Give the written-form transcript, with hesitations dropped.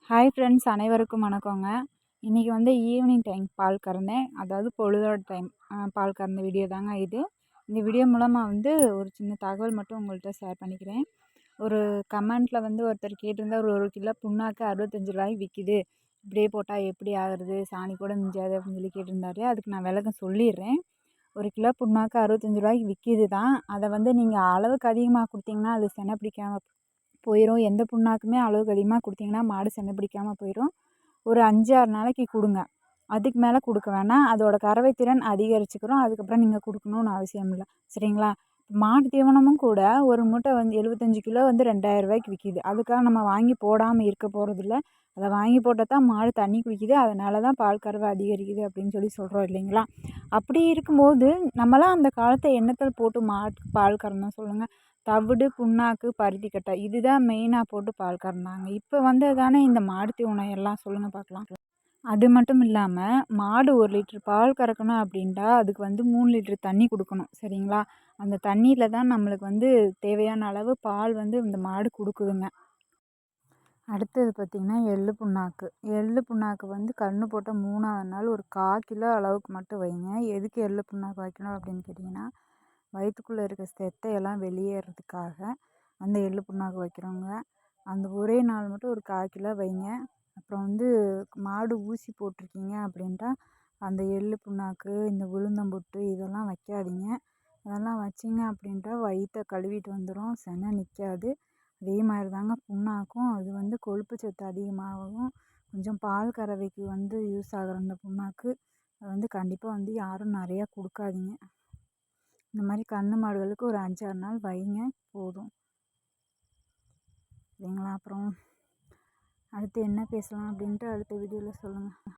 Hi friends, அனைவருக்கும் வணக்கங்க. இன்றைக்கி வந்து ஈவினிங் டைம் பால் கறந்தேன். அதாவது பொழுதோட டைம் பால் கறந்த வீடியோ தாங்க இது. இந்த வீடியோ மூலமாக வந்து ஒரு சின்ன தகவல் மட்டும் உங்கள்கிட்ட ஷேர் பண்ணிக்கிறேன். ஒரு கமெண்ட்டில் வந்து ஒருத்தர் கேட்டிருந்தார், ஒரு கிலோ புண்ணாக்கு 65 ரூபாய்க்கு விற்கிது, இப்படியே போட்டால் எப்படி ஆகுறது, சாணி கூட மிஞ்சாது அப்படின்னு சொல்லி கேட்டிருந்தாரு. அதுக்கு நான் விளக்கம் சொல்லிடுறேன். ஒரு கிலோ புண்ணாக்கு 65 ரூபாய்க்கு விற்கிது தான். அதை வந்து நீங்கள் அளவுக்கு அதிகமாக கொடுத்தீங்கன்னா அது செனை பிடிக்காமல் போயிடும். எந்த புண்ணாக்குமே அளவுக்கு அதிகமாக கொடுத்தீங்கன்னா மாடு செனை பிடிக்காமல் போயிடும். ஒரு 5-6 நாளைக்கு கொடுங்க, அதுக்கு மேலே கொடுக்க வேணாம். அதோட கறவை திறன் அதிகரிச்சுக்கிறோம். அதுக்கப்புறம் நீங்கள் கொடுக்கணுன்னு அவசியம் இல்லை, சரிங்களா? மாட்டு தீவனமும் கூட ஒரு மூட்டை வந்து 75 கிலோ வந்து 2000 ரூபாய்க்கு விற்கிது. அதுக்காக நம்ம வாங்கி போடாமல் இருக்க போகிறதில்ல. அதை வாங்கி போட்டால் தான் மாடு தண்ணி குடிக்குது, அதனால தான் பால் கறவை அதிகரிக்குது அப்படின்னு சொல்லி சொல்கிறோம் இல்லைங்களா? அப்படி இருக்கும்போது நம்மளாம் அந்த காலத்தை எண்ணத்தில் போட்டு மாட்டுக்கு பால் கறந்தோம் சொல்லுங்கள். தவிடு, புண்ணாக்கு, பருத்திக்கட்டை இதுதான் மெயினாக போட்டு பால் கறந்தாங்க. இப்போ வந்தது தானே இந்த மாடு தீவனம் எல்லாம், சொல்லுங்கள் பார்க்கலாம். அது மட்டும் இல்லாமல் மாடு 1 லிட்டர் பால் கறக்கணும் அப்படின்ட்டா அதுக்கு வந்து 3 லிட்டர் தண்ணி கொடுக்கணும், சரிங்களா? அந்த தண்ணியில் தான் நம்மளுக்கு வந்து தேவையான அளவு பால் வந்து இந்த மாடு கொடுக்குதுங்க. அடுத்தது பார்த்திங்கன்னா எள்ளு புண்ணாக்கு. எள்ளு புண்ணாக்கு வந்து கன்று போட்ட 3ஆவது நாள் ஒரு 1/4 கிலோ அளவுக்கு மட்டும் வைங்க. எதுக்கு எள்ளு புண்ணாக்கு வைக்கணும் அப்படின்னு கேட்டிங்கன்னா, வயிற்றுக்குள்ளே இருக்க செத்தையெல்லாம் வெளியேறதுக்காக அந்த எள்ளு புண்ணாக்கு வைக்கிறோங்க. அந்த ஒரே நாள் மட்டும் ஒரு 1/4 கிலோ வைங்க. அப்புறம் வந்து மாடு ஊசி போட்டிருக்கீங்க அப்படின்ட்டா அந்த எள்ளு புண்ணாக்கு, இந்த உளுந்தம்புட்டு இதெல்லாம் வைக்காதீங்க. அதெல்லாம் வச்சிங்க அப்படின்ட்டா வயிற்ற கழுவிட்டு வந்துடும், செனை நிற்காது. அதே மாதிரி தாங்க புண்ணாக்கும், அது வந்து கொழுப்பு சத்து அதிகமாகவும் கொஞ்சம் பால் கறவைக்கு வந்து யூஸ் ஆகிற அந்த புண்ணாக்கு அது வந்து கண்டிப்பாக வந்து யாரும் நிறையா கொடுக்காதீங்க. இந்த மாதிரி கன்று மாடுகளுக்கு ஒரு 5-6 நாள் வைங்க, போதும், சரிங்களா? அப்புறம் அடுத்து என்ன பேசலாம் அப்படின்ட்டு அடுத்த வீடியோவில் சொல்லுங்கள்.